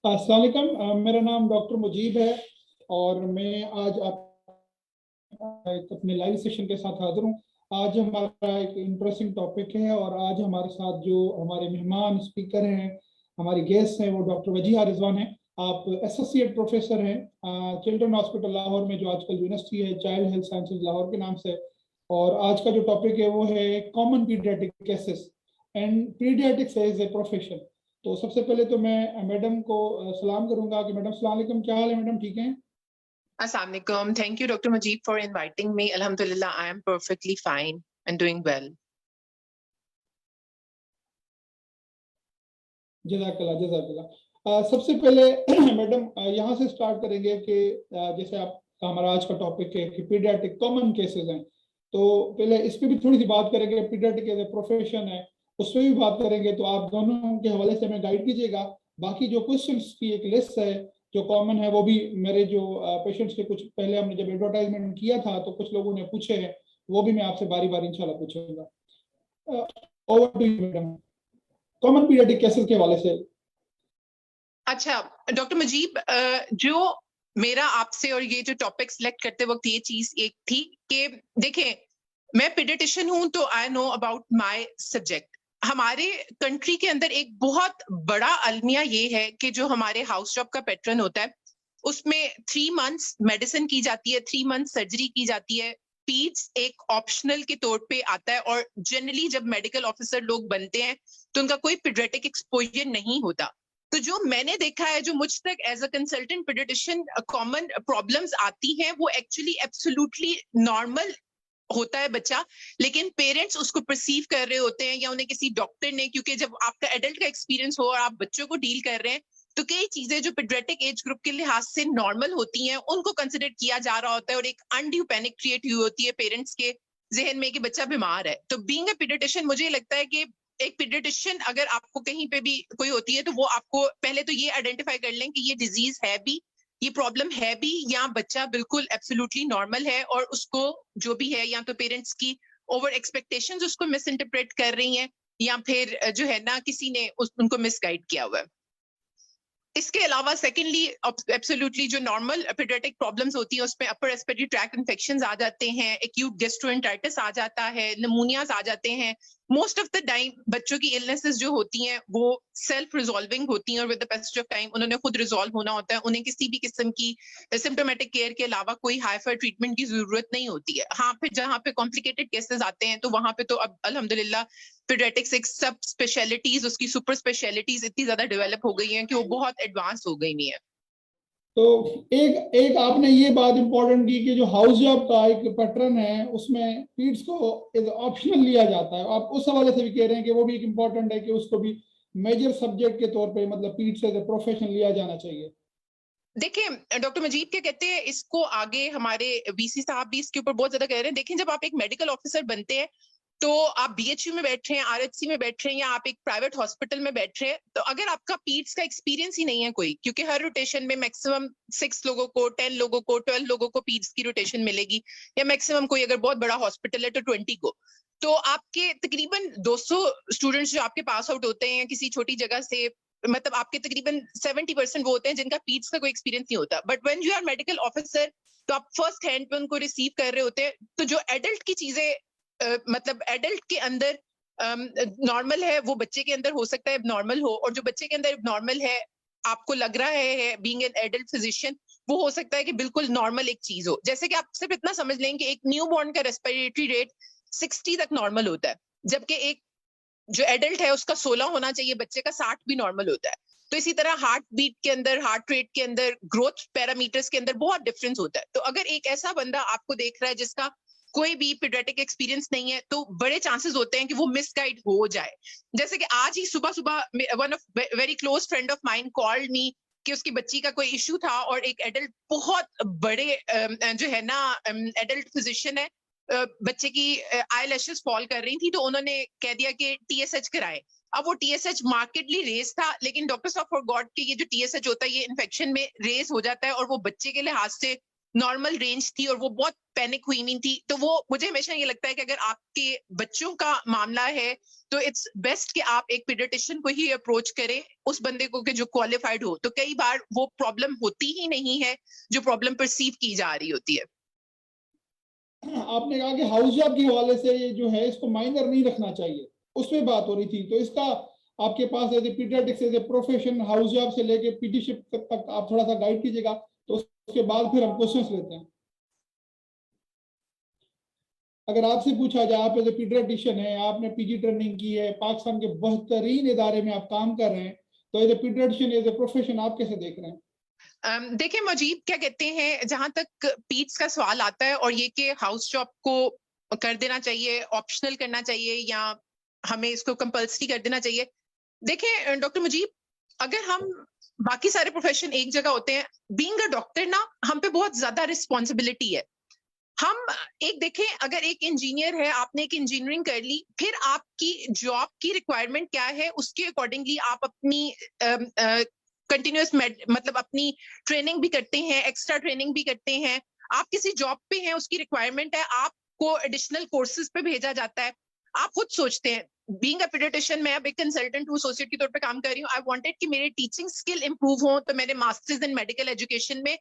अस्सलाम वालेकुम। मेरा नाम डॉक्टर मुजीब है और मैं आज एक अपने लाइव सेशन के साथ हाजिर हूँ। आज हमारा एक इंटरेस्टिंग टॉपिक है और आज हमारे साथ जो हमारे मेहमान स्पीकर हैं, हमारे गेस्ट हैं, वो डॉक्टर वजीहा रिजवान हैं। आप एसोसिएट प्रोफेसर हैं चिल्ड्रन हॉस्पिटल लाहौर में, जो आजकल यूनिवर्सिटी है चाइल्ड हेल्थ साइंसेज लाहौर के नाम से। और आज का जो टॉपिक है वो है common paediatric cases and paediatrics as a profession. तो सबसे पहले तो मैं मैडम को सलाम करूंगा कि मैडम सलाम अलैकुम, क्या हाल है मैडम, ठीक हैं? Assalamu alaikum. Thank you, Dr. Majid, for inviting me. Alhamdulillah, I am perfectly fine and doing well. जज़ाकल्लाह जज़ाकल्लाह। सबसे पहले मैडम यहाँ से स्टार्ट करेंगे कि जैसे आप हमारा आज का टॉपिक है कि पीडियाट्रिक कॉमन केसेस हैं, तो पहले इस पे भी थोड़ी सी बात करेंगे। पीडियाट्रिक एज ए प्रोफेशन है, उस पर भी बात करेंगे, तो आप दोनों के हवाले से हमें गाइड कीजिएगा। बाकी जो क्वेश्चंस की एक लिस्ट है जो कॉमन है, वो भी मेरे जो पेशेंट्स के कुछ पहले हमने जब एडवर्टाइजमेंट किया था तो कुछ लोगों ने पूछे हैं, वो भी मैं आपसे बारी बारी इंशाल्लाह पूछूंगा। Over to you madam, common paediatric cases के हवाले से। अच्छा डॉक्टर मजीब, जो मेरा आपसे और ये जो टॉपिक सिलेक्ट करते वक्त ये चीज एक थी कि देखें, मैं पीडियाट्रिशियन हूं तो I know about my subject. हमारे कंट्री के अंदर एक बहुत बड़ा अलमिया ये है कि जो हमारे हाउस जॉब का पैटर्न होता है उसमें 3 मंथ्स मेडिसिन की जाती है, 3 मंथ सर्जरी की जाती है, पीड्स एक ऑप्शनल के तौर पे आता है, और जनरली जब मेडिकल ऑफिसर लोग बनते हैं तो उनका कोई पीडियाट्रिक एक्सपोजर नहीं होता। तो जो मैंने देखा है, जो मुझ तक as a consultant paediatrician common problems आती हैं, वो एक्चुअली एब्सोल्युटली नॉर्मल होता है बच्चा, लेकिन पेरेंट्स उसको परसीव कर रहे होते हैं या उन्हें किसी डॉक्टर ने, क्योंकि जब आपका एडल्ट का एक्सपीरियंस हो और आप बच्चों को डील कर रहे हैं तो कई चीजें जो पीडियाट्रिक एज ग्रुप के लिहाज से नॉर्मल होती हैं उनको कंसिडर किया जा रहा होता है, और एक अनड्यू पैनिक क्रिएट हुई होती है पेरेंट्स के जहन में कि बच्चा बीमार है। तो बीइंग अ पीडियाट्रिशियन मुझे लगता है कि एक पीडियाट्रिशियन अगर आपको कहीं पे भी कोई होती है तो वो आपको पहले तो ये आइडेंटिफाई कर लें कि ये डिजीज है भी, ये प्रॉब्लम है भी, या बच्चा बिल्कुल एब्सोल्युटली नॉर्मल है और उसको जो भी है, या तो पेरेंट्स की ओवर एक्सपेक्टेशंस उसको मिस इंटरप्रेट कर रही हैं, या फिर जो है ना किसी ने उनको मिसगाइड किया हुआ है। इसके अलावा सेकेंडली एब्सोल्युटली जो नॉर्मल पीडियाट्रिक प्रॉब्लम्स होती हैं उसमें अपर रेस्पिरेटरी ट्रैक्ट इन्फेक्शंस आ जाते हैं, एक्यूट गैस्ट्रोएंटेराइटिस आ जाता है, निमोनियाज आ जाते हैं। मोस्ट ऑफ द टाइम बच्चों की इलनेसेस जो होती हैं वो सेल्फ रिजॉल्विंग होती हैं और with the passage of time उन्होंने खुद रिजॉल्व होना होता है। उन्हें किसी भी किस्म की सिम्टोमेटिक केयर के अलावा कोई हाई-फाई ट्रीटमेंट की जरूरत नहीं होती है। हाँ, फिर जहाँ पे कॉम्प्लिकेटेड केसेस आते हैं तो वहां पे तो अब अल्हम्दुलिल्लाह पीडियाट्रिक्स एक सब स्पेशलिटीज, उसकी सुपर स्पेशलिटीज इतनी ज्यादा डेवलप हो गई हैं कि वो बहुत एडवांस हो गई हुई है। तो एक एक आपने ये बात इंपॉर्टेंट की कि जो हाउस जॉब का एक पैटर्न है उसमें पीड्स को ऑप्शनल लिया जाता है। आप उस हवाले से भी कह रहे हैं कि वो भी एक इम्पोर्टेंट है कि उसको भी मेजर सब्जेक्ट के तौर पे, मतलब पीड्स एज ए प्रोफेशन लिया जाना चाहिए। देखिए डॉक्टर मजीद क्या कहते हैं, इसको आगे हमारे वीसी साहब भी इसके ऊपर बहुत ज्यादा कह रहे हैं। देखें, जब आप एक मेडिकल ऑफिसर बनते हैं तो आप बीएचयू में बैठ रहे हैं, आरएचसी में बैठ रहे हैं, या आप एक प्राइवेट हॉस्पिटल में बैठ रहे हैं, तो अगर आपका पीड्स का एक्सपीरियंस ही नहीं है कोई, क्योंकि हर रोटेशन में मैक्सिमम 6 लोगों को, 10 लोगों को, 12 लोगों को पीड्स की रोटेशन मिलेगी, या मैक्सिमम कोई अगर बहुत बड़ा हॉस्पिटल है तो 20 को, तो आपके तकरीबन 200 स्टूडेंट्स जो आपके पास आउट होते हैं किसी छोटी जगह से, मतलब आपके तकरीबन 70% वो होते हैं जिनका पीड्स का कोई एक्सपीरियंस नहीं होता। But when you are medical officer तो आप फर्स्ट हैंड पे उनको रिसीव कर रहे होते हैं। तो जो एडल्ट की चीजें मतलब एडल्ट के अंदर नॉर्मल है वो बच्चे के अंदर हो सकता है नॉर्मल हो, और जो बच्चे के अंदर नॉर्मल है आपको लग रहा है बीइंग एन एडल्ट फिजिशियन, वो हो सकता है कि बिल्कुल नॉर्मल एक चीज हो। जैसे कि आप सिर्फ इतना समझ लें कि एक न्यू बॉर्न का रेस्पिरेटरी रेट 60 तक नॉर्मल होता है, जबकि एक जो एडल्ट है उसका 16 होना चाहिए, बच्चे का 60 भी नॉर्मल होता है। तो इसी तरह हार्ट बीट के अंदर, हार्ट रेट के अंदर, ग्रोथ पैरामीटर्स के अंदर बहुत डिफरेंस होता है। तो अगर एक ऐसा बंदा आपको देख रहा है जिसका कोई भी पीडियाट्रिक एक्सपीरियंस नहीं है, तो बड़े चांसेस होते हैं कि वो मिसगाइड हो जाए। जैसे कि आज ही सुबह सुबह one of very close friend of mine called me कि उसकी बच्ची का कोई इशू था, और एक एडल्ट बहुत बड़े जो है ना एडल्ट फिजिशियन है, बच्चे की आई लैशेस फॉल कर रही थी, तो उन्होंने कह दिया कि टीएसएच कराएं। अब वो टीएसएच मार्केटली रेस था, लेकिन डॉक्टर्स ऑफ फॉरगॉट के ये जो टीएसएच होता है ये इन्फेक्शन में रेस हो जाता है, और वो बच्चे के लिहाज से नॉर्मल रेंज थी और वो बहुत पैनिक हुई हुई थी। तो वो मुझे हमेशा ये लगता है कि अगर आपके बच्चों का मामला है तो इट्स बेस्ट कि आप एक पीडियाट्रिशियन को ही अप्रोच करें, उस बंदे को कि जो क्वालिफाइड हो। तो कई बार वो प्रॉब्लम होती ही नहीं है जो प्रॉब्लम परसीव की जा रही होती है। आपने कहा कि हाउस जॉब के हवाले से ये जो है इसको माइनर नहीं रखना चाहिए, उसमें बात हो रही थी। तो इसका आपके पास as a pediatrics as a profession house job से लेके पीडीशिप तक आप थोड़ा सा गाइड कीजिएगा, तो उसके बाद फिर हम क्वेश्चंस लेते हैं। अगर आपसे पूछा जाए, आप एज ए पीडियाट्रिशियन है, आपने पीजी ट्रेनिंग की है, पाकिस्तान के बेहतरीन इदारे में आप काम कर रहे हैं, तो as a paediatrician as a profession आप कैसे देख रहे हैं? देखिए मुजीब, क्या कहते हैं, जहां तक पीट्स का सवाल आता है और ये कि हाउस जॉब को कर देना चाहिए, ऑप्शनल करना चाहिए या हमें इसको कंपल्सरी कर देना चाहिए। देखिए डॉक्टर मुजीब, अगर हम बाकी सारे प्रोफेशन एक जगह होते हैं, बीइंग अ डॉक्टर ना हम पे बहुत ज्यादा रिस्पॉन्सिबिलिटी है। हम एक देखें, अगर एक इंजीनियर है, आपने एक इंजीनियरिंग कर ली, फिर आपकी जॉब की रिक्वायरमेंट क्या है उसके अकॉर्डिंगली आप अपनी कंटिन्यूअस मतलब अपनी ट्रेनिंग भी करते हैं, एक्स्ट्रा ट्रेनिंग भी करते हैं। आप किसी जॉब पे हैं, उसकी रिक्वायरमेंट है, आपको एडिशनल कोर्सेज पे भेजा जाता है। आप खुद सोचते हैं, बीइंग अ पीडियाट्रिशियन, मैं अब एक कंसल्टेंट हूँ, एसोसिएट के तौर पे काम कर रही हूँ। आई वांटेड कि मेरे टीचिंग स्किल इंप्रूव हो, तो मैंने मास्टर्स इन मेडिकल एजुकेशन में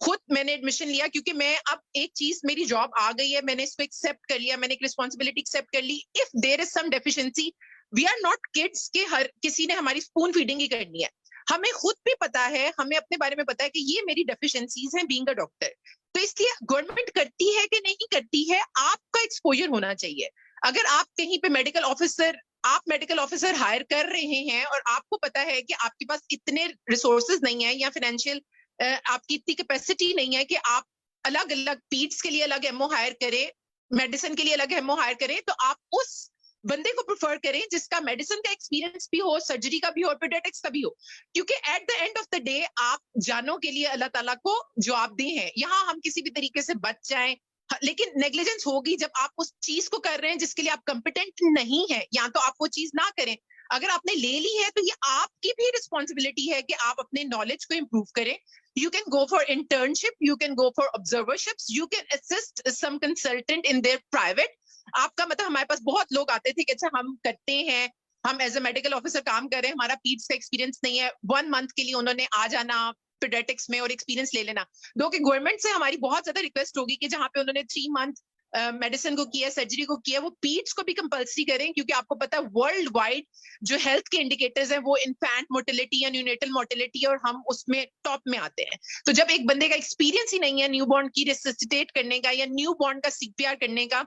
खुद मैंने एडमिशन लिया, क्योंकि मैं अब एक चीज, मेरी जॉब आ गई है, मैंने इसको एक्सेप्ट कर लिया, मैंने एक रिस्पॉन्सिबिलिटी एक्सेप्ट कर ली। If there is some deficiency, we are not kids के हर किसी ने हमारी स्पून फीडिंग ही करनी है। हमें खुद भी पता है, हमें अपने बारे में पता है कि ये मेरी डेफिशिएंसीज हैं बीइंग अ डॉक्टर। तो इसलिए गवर्नमेंट करती है कि नहीं करती है, आपका एक्सपोजर होना चाहिए। अगर आप कहीं पे मेडिकल ऑफिसर हायर कर रहे हैं और आपको पता है कि आपके पास इतने रिसोर्सेज नहीं है या फाइनेंशियल आपकी इतनी कैपेसिटी नहीं है कि आप अलग अलग पीट्स के लिए अलग एमओ हायर करें, मेडिसिन के लिए अलग एमओ हायर करें, तो आप उस बंदे को प्रेफर करें जिसका मेडिसिन का एक्सपीरियंस भी हो, सर्जरी का भी हो, पीडियाट्रिक्स का भी हो। क्योंकि at the end of the day आप जानों के लिए अल्लाह ताला को जवाबदेह हैं। यहाँ हम किसी भी तरीके से बच जाएं, लेकिन नेग्लिजेंस होगी जब आप उस चीज को कर रहे हैं जिसके लिए आप कंपिटेंट नहीं है, या तो आप वो चीज ना करें। अगर आपने ले ली है तो ये आपकी भी रिस्पॉन्सिबिलिटी है कि आप अपने नॉलेज को इंप्रूव करें। You can go for internship, you can go for observerships, you can assist some consultant in their private. आपका मतलब, हमारे पास बहुत लोग आते थे कि अच्छा हम करते हैं, हम एज ए मेडिकल ऑफिसर काम कर रहे हैं, हमारा पीट्स का एक्सपीरियंस नहीं है, 1 मंथ के लिए उन्होंने आ जाना पीडियाट्रिक्स में और एक्सपीरियंस ले लेना। दो कि गवर्नमेंट से हमारी बहुत ज्यादा रिक्वेस्ट होगी कि जहाँ पे उन्होंने 3 मंथ मेडिसिन को किया, सर्जरी को किया, वो पीट्स को भी कंपल्सरी करें। क्योंकि आपको पता है वर्ल्ड वाइड जो हेल्थ के इंडिकेटर्स हैं वो इन्फेंट मोर्टेलिटी या न्यूनेटल मोर्टेलिटी, और हम उसमें टॉप में आते हैं। तो जब एक बंदे का एक्सपीरियंस ही नहीं है न्यूबॉर्न की रिससिटेट करने का या न्यूबॉर्न का सीपीआर करने का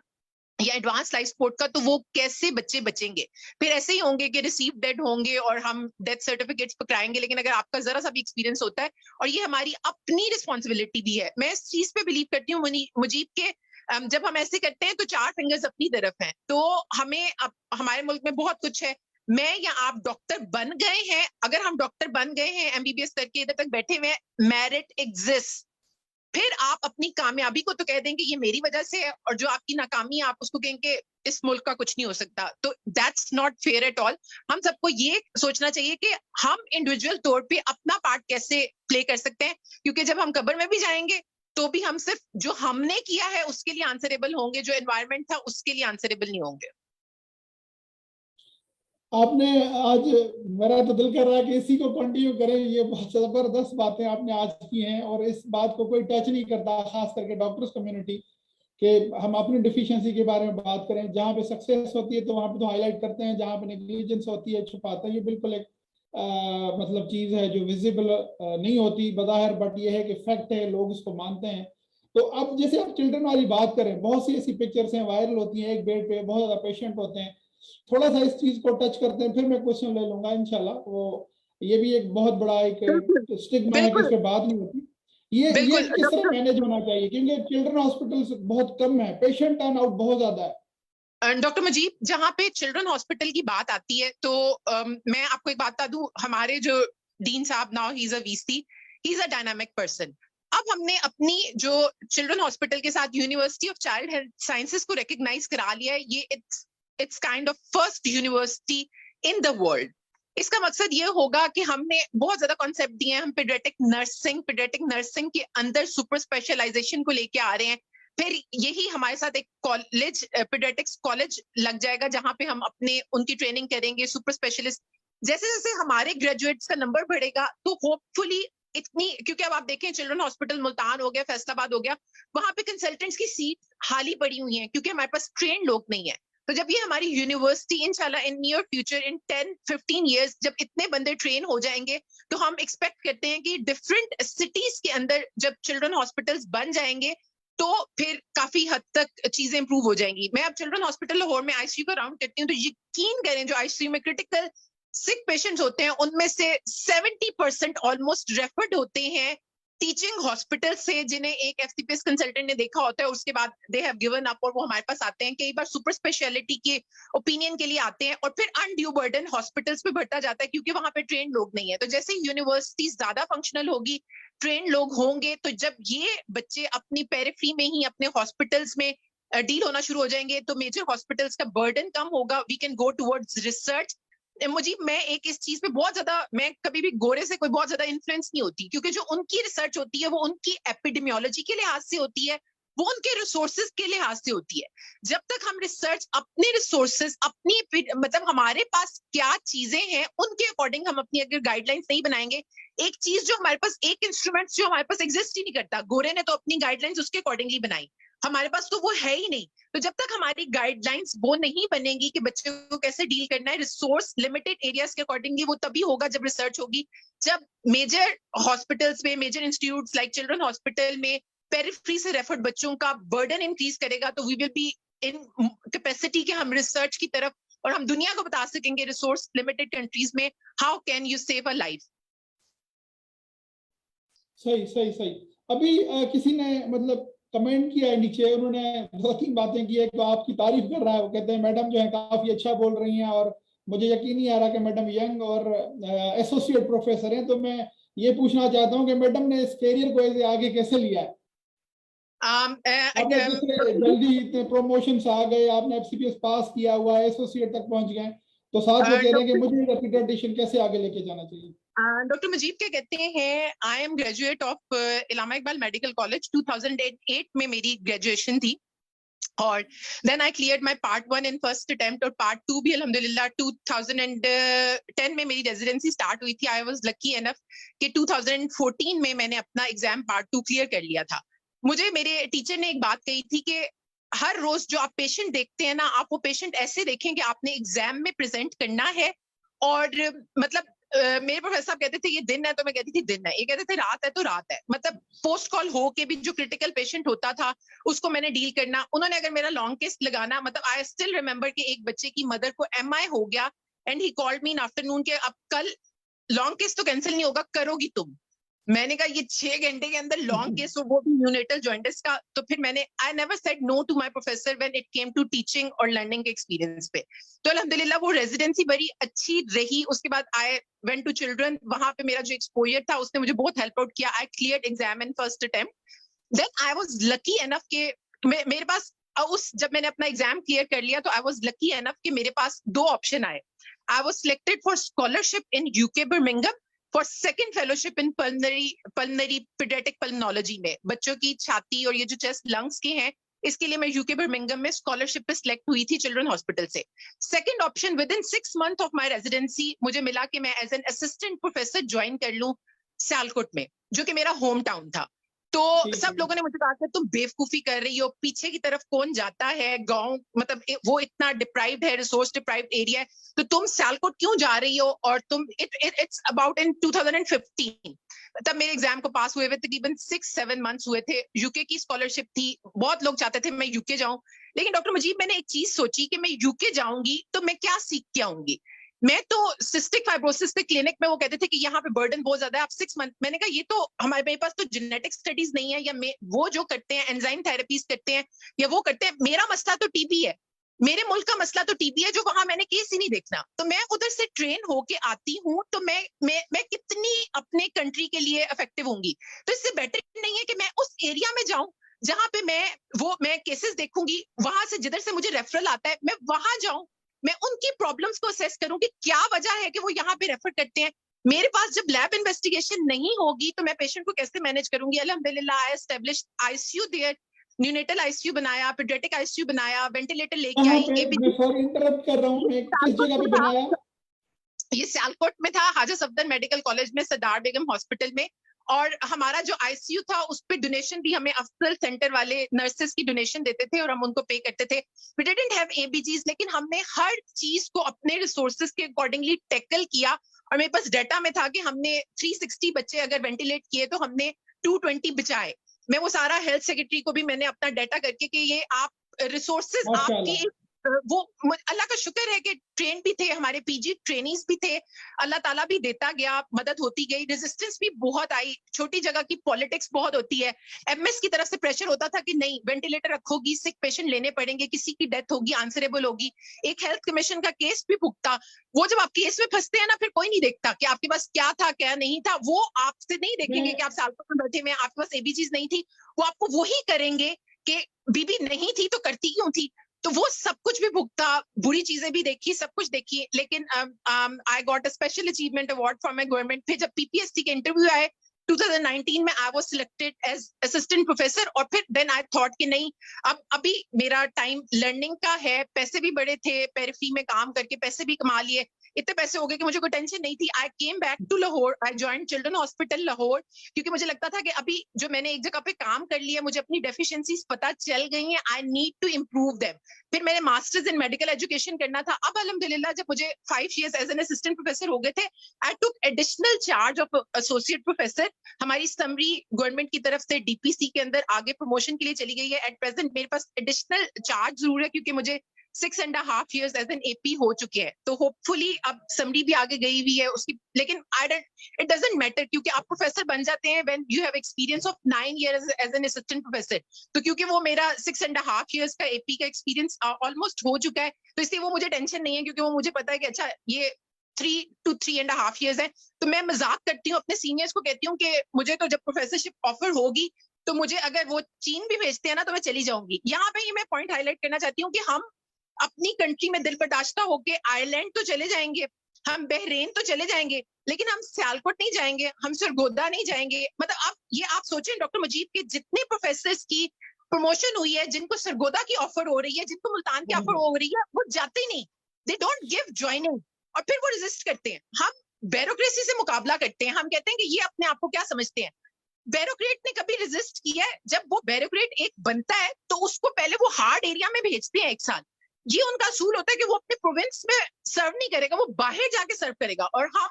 या एडवांस लाइफ सपोर्ट का, तो वो कैसे बच्चे बचेंगे? फिर ऐसे ही होंगे कि रिसीव डेड होंगे और हम डेथ सर्टिफिकेट्स पकड़ाएंगे। लेकिन अगर आपका जरा सा भी एक्सपीरियंस होता है, और ये हमारी अपनी रिस्पॉन्सिबिलिटी भी है, मैं इस चीज पे बिलीव करती हूँ मुजीब के, जब हम ऐसे करते हैं तो 4 फिंगर्स अपनी तरफ हैं। तो हमें हमारे मुल्क में बहुत कुछ है। मैं या आप डॉक्टर बन गए हैं, अगर हम डॉक्टर बन गए हैं, एमबीबीएस करके इधर तक बैठे हुए हैं, मेरिट एग्जिस्ट। फिर आप अपनी कामयाबी को तो कह देंगे ये मेरी वजह से है, और जो आपकी नाकामी है आप उसको कहेंगे इस मुल्क का कुछ नहीं हो सकता। तो that's not fair at all. हम सबको ये सोचना चाहिए कि हम इंडिविजुअल तौर पे अपना पार्ट कैसे प्ले कर सकते हैं, क्योंकि जब हम कब्र में भी जाएंगे तो भी हम सिर्फ जो हमने किया है उसके लिए आंसरेबल होंगे, जो एनवायरनमेंट था उसके लिए आंसरेबल नहीं होंगे। आपने आज, मेरा तो दिल कर रहा है कि इसी को कंटिन्यू करें। ये बहुत जबरदस्त बातें आपने आज की हैं और इस बात को कोई टच नहीं करता, खास करके डॉक्टर्स कम्युनिटी, कि हम अपनी डिफिशियंसी के बारे में बात करें। जहाँ पे सक्सेस होती है तो वहाँ पे तो हाईलाइट करते हैं, जहाँ पे नेग्लिजेंस होती है छुपाते हैं। ये बिल्कुल एक मतलब चीज है जो विजिबल नहीं होती बज़ाहिर, बट ये है कि फैक्ट है, लोग इसको मानते हैं। तो अब जैसे आप चिल्ड्रन वाली बात करें, बहुत सी ऐसी पिक्चर्स हैं वायरल होती हैं, एक बेड पे बहुत ज्यादा पेशेंट होते हैं। थोड़ा सा इस चीज को टच करते हैं, फिर मैं क्वेश्चन ले लूंगा इंशाल्लाह। वो ये भी एक बहुत बड़ा एक स्टिग्मा है कि इस पे बात नहीं होती। ये किस तरह मैनेज होना चाहिए, क्योंकि चिल्ड्रन हॉस्पिटल्स बहुत कम है, पेशेंट टर्न आउट बहुत ज्यादा है। डॉक्टर मुजीब, जहां पे चिल्ड्रन हॉस्पिटल की बात आती है तो मैं आपको एक बात बता दूं, हमारे जो डीन साहब, now he is a VC, he is a dynamic person. अब हमने अपनी जो चिल्ड्रन हॉस्पिटल के साथ university of child health sciences को रिकॉग्नाइज करा लिया है। ये it's kind of first university in the world. इसका मकसद ये होगा कि हमने बहुत ज्यादा कॉन्सेप्ट दिए हैं, हम पीडियाट्रिक नर्सिंग के अंदर सुपर स्पेशलाइजेशन को लेके आ रहे हैं। फिर यही हमारे साथ एक कॉलेज, पीडियाट्रिक्स कॉलेज लग जाएगा, जहां पे हम अपने उनकी ट्रेनिंग करेंगे, सुपर स्पेशलिस्ट। जैसे जैसे हमारे ग्रेजुएट्स का नंबर बढ़ेगा तो होपफुली इतनी, क्योंकि अब आप देखें चिल्ड्रन हॉस्पिटल मुल्तान हो गया, फैसलाबाद हो गया, वहां पे कंसल्टेंट्स की सीट खाली पड़ी हुई है क्योंकि हमारे पास ट्रेन लोग नहीं है। तो जब ये हमारी यूनिवर्सिटी इंशाल्लाह in near future, in 10-15 years, जब इतने बंदे ट्रेन हो जाएंगे, तो हम एक्सपेक्ट करते हैं कि डिफरेंट सिटीज के अंदर जब चिल्ड्रन हॉस्पिटल्स बन जाएंगे तो फिर काफी हद तक चीजें इंप्रूव हो जाएंगी। मैं अब चिल्ड्रन हॉस्पिटल लाहौर में आईसीयू का राउंड करती हूँ, तो यकीन करें जो आईसीयू में क्रिटिकल सिक पेशेंट्स होते हैं उनमें से 70% ऑलमोस्ट रेफर्ड होते हैं टीचिंग हॉस्पिटल से, जिन्हें एक एफसीपीएस कंसल्टेंट ने देखा होता है, उसके बाद दे हैव गिवन अप और वो हमारे पास आते हैं। कई बार सुपर स्पेशलिटी के ओपिनियन के लिए आते हैं और फिर अनड्यू बर्डन हॉस्पिटल्स पे बढ़ता जाता है क्योंकि वहां पे ट्रेन लोग नहीं है। तो जैसे यूनिवर्सिटी ज्यादा फंक्शनल होगी, ट्रेन लोग होंगे, तो जब ये बच्चे अपनी पेरिफेरी में ही अपने हॉस्पिटल्स में डील होना शुरू हो जाएंगे तो मेजर हॉस्पिटल्स का बर्डन कम होगा, we can go towards research. मुझे, मैं एक इस चीज पे बहुत ज्यादा, मैं कभी भी गोरे से कोई बहुत ज्यादा इन्फ्लुएंस नहीं होती, क्योंकि जो उनकी रिसर्च होती है वो उनकी एपिडेमियोलॉजी के लिहाज से होती है, वो उनके रिसोर्सेज के लिहाज से होती है। जब तक हम रिसर्च अपने रिसोर्सेज, अपनी मतलब हमारे पास क्या चीजें हैं उनके अकॉर्डिंग हम अपनी अगर गाइडलाइंस नहीं बनाएंगे, एक चीज जो हमारे पास, एक इंस्ट्रूमेंट जो हमारे पास एग्जिस्ट ही नहीं करता, गोरे ने तो अपनी गाइडलाइंस उसके अकॉर्डिंगली बनाई, हमारे पास तो वो है ही नहीं। तो जब तक हमारी गाइडलाइंस वो नहीं बनेगी कि बच्चे को कैसे डील करना है रिसोर्स लिमिटेड एरियाज के अकॉर्डिंगली, वो तभी होगा जब रिसर्च होगी, जब मेजर हॉस्पिटल्स में, major institutes like children hospital में पेरिफेरी से रेफर्ड बच्चों का बर्डन इंक्रीज करेगा, तो we will be in capacity के हम रिसर्च की तरफ, और हम दुनिया को बता सकेंगे रिसोर्स लिमिटेड कंट्रीज में how can you save a life. सही सही सही। अभी किसी ने मतलब कमेंट किया है नीचे, उन्होंने 2-3 बातें की है, तो आपकी तारीफ कर रहा है, वो कहते हैं मैडम जो है काफी अच्छा बोल रही हैं, और मुझे यकीन नहीं आ रहा कि मैडम यंग और एसोसिएट प्रोफेसर हैं। तो मैं ये पूछना चाहता हूँ कि मैडम ने इस कैरियर को ऐसे आगे कैसे लिया है? जल्दी इतने प्रमोशन आ गए, आपने एफसीपीएस पास किया हुआ है, एसोसिएट तक पहुंच गए, तो साथ में कह रहे हैं कि मुझे पीडियाट्रिशियन कैसे आगे लेके जाना चाहिए? डॉक्टर मुजीब क्या कहते हैं, I am graduate of Allama Iqbal medical college, 2008 में मेरी ग्रेजुएशन थी, और then I cleared my part 1 in first attempt, और पार्ट 2 भी अल्हम्दुलिल्लाह 2010 में मेरी रेजिडेंसी स्टार्ट हुई थी। आई वाज लकी एनफ कि 2014 में मैंने अपना एग्जाम पार्ट 2 क्लियर कर लिया था। मुझे मेरे टीचर ने एक बात कही थी कि हर रोज जो आप पेशेंट देखते हैं ना, आप वो पेशेंट ऐसे देखें कि आपने एग्जाम में प्रेजेंट करना है, और मतलब मेरे प्रोफेसर साहब कहते थे ये दिन है, तो मैं कहती थी दिन है, ये कहते थे रात है तो रात है। मतलब पोस्ट कॉल हो के भी जो क्रिटिकल पेशेंट होता था उसको मैंने डील करना। उन्होंने अगर मेरा लॉन्ग केस लगाना, मतलब आई स्टिल रिमेंबर कि एक बच्चे की मदर को MI हो गया, and he called me in afternoon के अब कल लॉन्ग केस तो कैंसिल नहीं होगा, करोगी तुम? मैंने कहा ये 6 घंटे के अंदर लॉन्ग केस हो, वो भी न्यूनेटल जॉइंटिस का। तो फिर मैंने, I never said no to my professor when it came to teaching और लर्निंग के एक्सपीरियंस पे। तो अल्हम्दुलिल्लाह वो रेजिडेंसी बड़ी अच्छी रही। उसके बाद आई वेंट टू चिल्ड्रन, वहां पे मेरा जो एक्सपोजर था उसने मुझे बहुत हेल्प आउट किया। I cleared exam in first attempt, then I was lucky enough के मेरे पास उस, जब मैंने अपना एग्जाम क्लियर कर लिया तो आई वाज लकी एनफ कि मेरे पास 2 ऑप्शन आए। आई was selected for scholarship in UK Birmingham for second fellowship in pulmonary paediatric pulmonology में, बच्चों की छाती और ये जो चेस्ट लंग्स के हैं, इसके लिए मैं यूके बर्मिंघम में स्कॉलरशिप पे सिलेक्ट हुई थी चिल्ड्रन हॉस्पिटल से। Second option, within 6 month of my residency मुझे मिला कि मैं as an assistant professor join कर लूं सियालकोट में, जो कि मेरा होम टाउन था। तो सब लोगों ने मुझे कहा कि तुम बेवकूफी कर रही हो, पीछे की तरफ कौन जाता है, गांव मतलब वो इतना डिप्राइव्ड है, रिसोर्स डिप्राइव्ड एरिया है, तो तुम सियालकोट क्यों जा रही हो? और तुम इट्स अबाउट इन 2015, तब मेरे एग्जाम को पास हुए तकरीबन 6-7 मंथ्स हुए थे। यूके की स्कॉलरशिप थी, बहुत लोग चाहते थे मैं यूके जाऊं, लेकिन डॉक्टर मुजीब मैंने एक चीज सोची कि मैं यूके जाऊंगी तो मैं क्या सीख के आऊंगी। मैं तो सिस्टिक फाइब्रोसिस के क्लिनिक में, वो कहते थे कि यहाँ पे बर्डन बहुत ज्यादा है, आप 6 मंथ, मैंने कहा ये तो मेरे पास तो जेनेटिक स्टडीज नहीं है, या वो जो करते हैं एंजाइम थेरेपीज करते हैं या वो करते हैं, मेरा मसला तो टीबी है, मेरे मुल्क का मसला तो टीबी है, जो वहां मैंने केस ही नहीं देखना। तो मैं उधर से ट्रेन होके आती हूँ, तो मैं कितनी अपने कंट्री के लिए इफेक्टिव होंगी। तो इससे बेटर नहीं है कि मैं उस एरिया में जाऊं जहां पे मैं केसेस देखूंगी, वहां से जिधर से मुझे रेफरल आता है मैं वहां जाऊं, मैं उनकी प्रॉब्लम्स को असेस करूं कि क्या वजह है कि वो यहाँ पे रेफर करते हैं। मेरे पास जब लैब इन्वेस्टिगेशन नहीं होगी तो मैं पेशेंट को कैसे मैनेज करूंगी? अल्हम्दुलिल्लाह I established ICU there, neonatal ICU बनाया, पीडियाट्रिक आईसीयू बनाया, वेंटिलेटर लेके कहाँ आई, पे, मैं एबीसी सॉरी इंटरप्ट कर रहा हूँ, मैं किस जगह पे बनाया? ये सियालकोट में था, हाजा सफदर मेडिकल कॉलेज में, सरदार बेगम हॉस्पिटल में। और हमारा जो आईसीयू था उस पे डोनेशन भी हमें अफजल सेंटर वाले नर्सेस की डोनेशन देते थे और हम उनको पे करते थे। वी डिडंट हैव एबीजीज, लेकिन हमने हर चीज को अपने रिसोर्सेज के अकॉर्डिंगली टैकल किया। और मेरे पास डाटा में था कि हमने 360 बच्चे अगर वेंटिलेट किए तो हमने 220 बचाए। मैं वो सारा हेल्थ सेक्रेटरी को भी मैंने अपना डाटा करके कि ये आप रिसोर्सेज आपकी, वो अल्लाह का शुक्र है कि ट्रेन भी थे, हमारे पीजी ट्रेनीज भी थे, अल्लाह ताला भी देता गया, मदद होती गई। रेजिस्टेंस भी बहुत आई, छोटी जगह की पॉलिटिक्स बहुत होती है। एमएस की तरफ से प्रेशर होता था कि नहीं वेंटिलेटर रखोगी, सिक पेशेंट लेने पड़ेंगे, किसी की डेथ होगी, आंसरेबल होगी। एक हेल्थ कमीशन का केस भी भुगता। वो जब आप केस में फंसते हैं ना, फिर कोई नहीं देखता कि आपके पास क्या था क्या नहीं था। वो आपसे नहीं देखेंगे कि आप साल में बैठे हुए हैं, आपके पास एबीजीज नहीं थी। वो आपको वही करेंगे कि बीबी नहीं थी तो करती क्यों थी। तो वो सब कुछ भी भुगता, बुरी चीजें भी देखी, सब कुछ देखी। लेकिन I got a special achievement award from my government. फिर जब पीपीएससी के इंटरव्यू आए 2019 में, I was selected as assistant professor. और फिर देन आई थॉट कि नहीं, अब अभी मेरा टाइम लर्निंग का है। पैसे भी बड़े थे, पेरिफी में काम करके पैसे भी कमा लिए, इतने पैसे हो गए कि मुझे कोई टेंशन नहीं थी। I came back to Lahore, I join children hospital Lahore, क्योंकि मुझे लगता था कि अभी जो मैंने एक जगह पे काम कर लिया, मुझे अपनी डेफिशिएंसीज पता चल गई हैं, I need to improve them. फिर मैंने मास्टर्स इन मेडिकल एजुकेशन करना था। अब अल्हम्दुलिल्लाह जब मुझे 5 years as an assistant professor हो गए थे, I took additional charge of associate professor. हमारी समरी गवर्नमेंट की तरफ से डीपीसी के अंदर आगे प्रमोशन के लिए चली गई है। एट प्रेजेंट मेरे पास एडिशनल चार्ज जरूर है, क्योंकि मुझे 6.5 years एज एन एपी हो चुके हैं। तो होपफुली अब समरी भी आगे गई हुई है उसकी। लेकिन इट डजंट मैटर, क्योंकि आप प्रोफेसर बन जाते हैं when you have experience of 9 years as an assistant professor. तो क्योंकि वो मेरा 6.5 years का एपी का एक्सपीरियंस ऑलमोस्ट हो चुका है, तो इसलिए वो मुझे टेंशन नहीं है, क्योंकि वो मुझे पता है कि अच्छा ये 3 to 3.5 years है। तो मैं मजाक करती हूँ, अपने सीनियर्स को कहती हूँ कि मुझे तो जब प्रोफेसरशिप ऑफर होगी तो मुझे अगर वो चीन भी भेजते हैं ना तो मैं चली जाऊंगी। यहाँ पे ये मैं पॉइंट हाईलाइट करना चाहती हूँ कि हम अपनी कंट्री में दिल बर्दाश्ता होके आयरलैंड तो चले जाएंगे, हम बहरीन तो चले जाएंगे, लेकिन हम सियालकोट नहीं जाएंगे, हम सरगोदा नहीं जाएंगे। मतलब आप सोचें डॉक्टर मुजीब के जितने प्रोफेसर्स की प्रमोशन हुई है, जिनको सरगोदा की ऑफर हो रही है, जिनको मुल्तान की ऑफर हो रही है, वो जाते ही नहीं, दे डोंट गिव ज्वाइनिंग। और फिर वो रेजिस्ट करते हैं। हम ब्यूरोक्रेसी से मुकाबला करते हैं, हम कहते हैं कि ये अपने आप को क्या समझते हैं। ब्यूरोक्रेट ने कभी रेजिस्ट किया है? जब वो ब्यूरोक्रेट एक बनता है तो उसको पहले वो हार्ड एरिया में भेजते हैं 1 साल। ये उनका असूल होता है कि वो अपने प्रोविंस में सर्व नहीं करेगा, वो बाहर जाके सर्व करेगा। और हम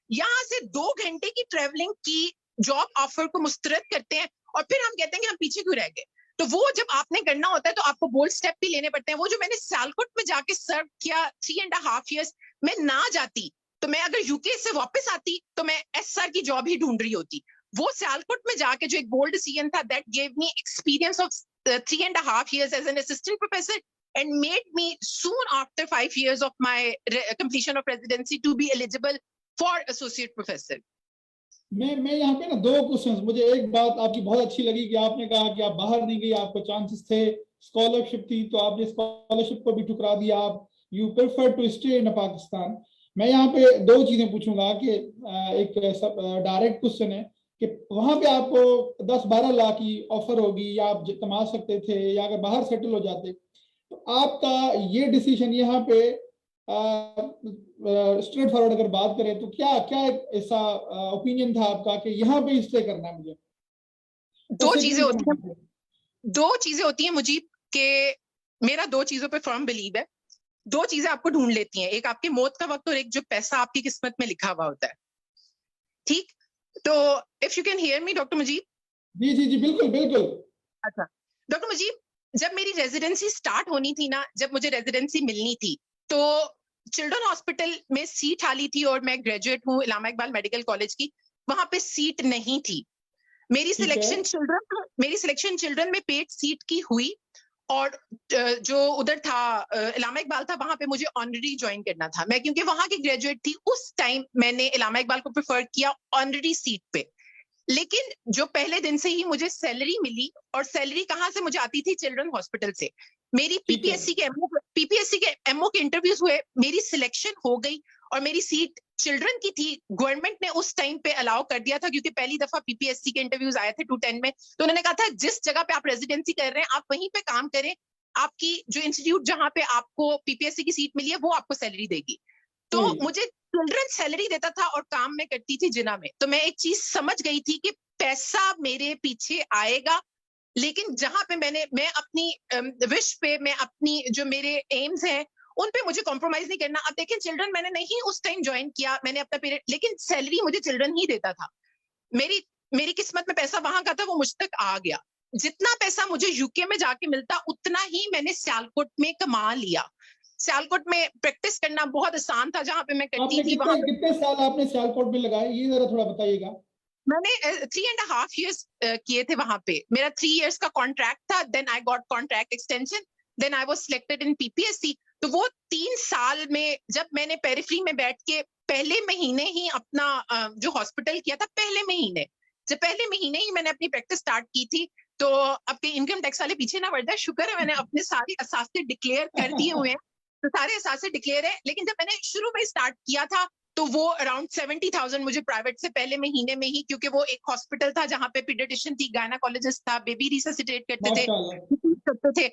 यहाँ से 2 घंटे की ट्रेवलिंग की जॉब ऑफर को मुस्तरद करते हैं और फिर हम कहते हैं कि हम पीछे क्यों रह गए। तो वो जब आपने करना होता है तो आपको बोल्ड स्टेप भी लेने पड़ते हैं। वो जो मैंने सियालकोट में जाके सर्व किया 3.5 years, मैं ना जाती तो मैं अगर यूके से वापस आती तो मैं एसआर की जॉब ही ढूंढ रही होती। वो सियालकोट में जाके जो एक बोल्ड डिसीजन था, that gave me experience of 3.5 years as an assistant professor and made me soon after 5 years of my completion of residency to be eligible for associate professor. मैं यहाँ पे ना 2 क्वेश्चंस। मुझे एक बात आपकी बहुत अच्छी लगी कि आपने कहा कि आप बाहर नहीं गई, आपको चांसेस थे, स्कॉलरशिप थी, तो आपने स्कॉलरशिप को भी ठुकरा दिया, आप you prefer to stay in Pakistan. मैं यहाँ पे 2 चीजें पूछूंगा कि एक डायरेक्ट क्वेश्चन है कि वहां पे आपको 10-12 लाख की ऑफर होगी या आप कमा सकते थे, या अगर बाहर सेटल हो जाते तो आपका ये डिसीजन यहाँ पे स्ट्रेट फॉरवर्ड अगर बात करें तो क्या क्या ऐसा ओपिनियन था आपका कि यहाँ पे स्टे करना है मुझे? 2 चीजें होती हैं, 2 चीजें होती हैं मुजीब के, मेरा 2 चीजों पे फर्म बिलीव है। 2 चीजें आपको ढूंढ लेती हैं, एक आपकी मौत का वक्त और एक जो पैसा आपकी किस्मत में लिखा हुआ होता है। ठीक, तो if you can hear me doctor Mujeeb. जी जी जी बिल्कुल बिल्कुल। अच्छा डॉक्टर मुजीब, जब मेरी रेजिडेंसी स्टार्ट होनी थी ना, जब मुझे रेजिडेंसी मिलनी थी, तो चिल्ड्रन हॉस्पिटल में सीट खाली थी और मैं ग्रेजुएट हूँ इलामा इकबाल मेडिकल कॉलेज की, वहां पे सीट नहीं थी। मेरी सिलेक्शन चिल्ड्रन में पेड सीट की हुई और जो उधर था इलामा इकबाल था, वहां पे मुझे ऑनररी ज्वाइन करना था। मैं क्योंकि वहां की ग्रेजुएट थी, उस टाइम मैंने इलामा इकबाल को प्रेफर किया ऑनररी सीट पे। लेकिन जो पहले दिन से ही मुझे सैलरी मिली, और सैलरी कहाँ से मुझे आती थी? चिल्ड्रन हॉस्पिटल से। मेरी पीपीएससी के एमओ के इंटरव्यूज हुए, मेरी सिलेक्शन हो गई और मेरी सीट चिल्ड्रन की थी। गवर्नमेंट ने उस टाइम पे अलाउ कर दिया था क्योंकि पहली दफा पीपीएससी के इंटरव्यूज आए थे 210 में, तो उन्होंने कहा था जिस जगह पे आप रेजिडेंसी कर रहे हैं आप वहीं पे काम करें, आपकी जो इंस्टीट्यूट जहां पे आपको पीपीएससी की सीट मिली है वो आपको सैलरी देगी। तो मुझे चिल्ड्रन सैलरी देता था और काम में करती थी जिना में। तो मैं एक चीज समझ गई थी कि पैसा मेरे पीछे आएगा, लेकिन जहां पे मैं अपनी विश पे, मैं अपनी जो मेरे एम्स हैं उन पे मुझे कॉम्प्रोमाइज नहीं करना। अब देखें, चिल्ड्रन मैंने नहीं उस टाइम ज्वाइन किया, मैंने अपना पीरियड, लेकिन सैलरी मुझे चिल्ड्रन ही देता था। मेरी किस्मत में पैसा वहां का था, वो मुझ तक आ गया। जितना पैसा मुझे यूके में जाके मिलता उतना ही मैंने सियालकोट में कमा लिया। सियालकोट में प्रैक्टिस करना बहुत आसान था, जहां पे मैं करती थी। कितने साल आपने सियालकोट में लगाए, ये जरा थोड़ा बताइएगा। मैंने 3.5 years किए थे वहां पे। मेरा 3 years का कॉन्ट्रैक्ट था, then I got contract extension, then I was selected in PPSC. तो वो 3 साल में जब मैंने पेरिफेरी में बैठ के पहले महीने ही अपना जो हॉस्पिटल किया था, पहले महीने ही मैंने अपनी प्रैक्टिस स्टार्ट की थी। तो आपके इनकम टैक्स वाले पीछे ना पड़ जाए, शुक्र है मैंने अपने सारे असासे डिक्लेयर कर दिए हुए हैं, तो सारे असासे डिक्लेयर है। लेकिन जब मैंने शुरू में स्टार्ट किया था तो वो अराउंड 70,000 मुझे प्राइवेट से पहले महीने में ही, क्योंकि वो एक हॉस्पिटल था जहां पे पीडियाट्रिशियन थी, गायनाकोलॉजिस्ट था, बेबी रिससिटेट करते थे,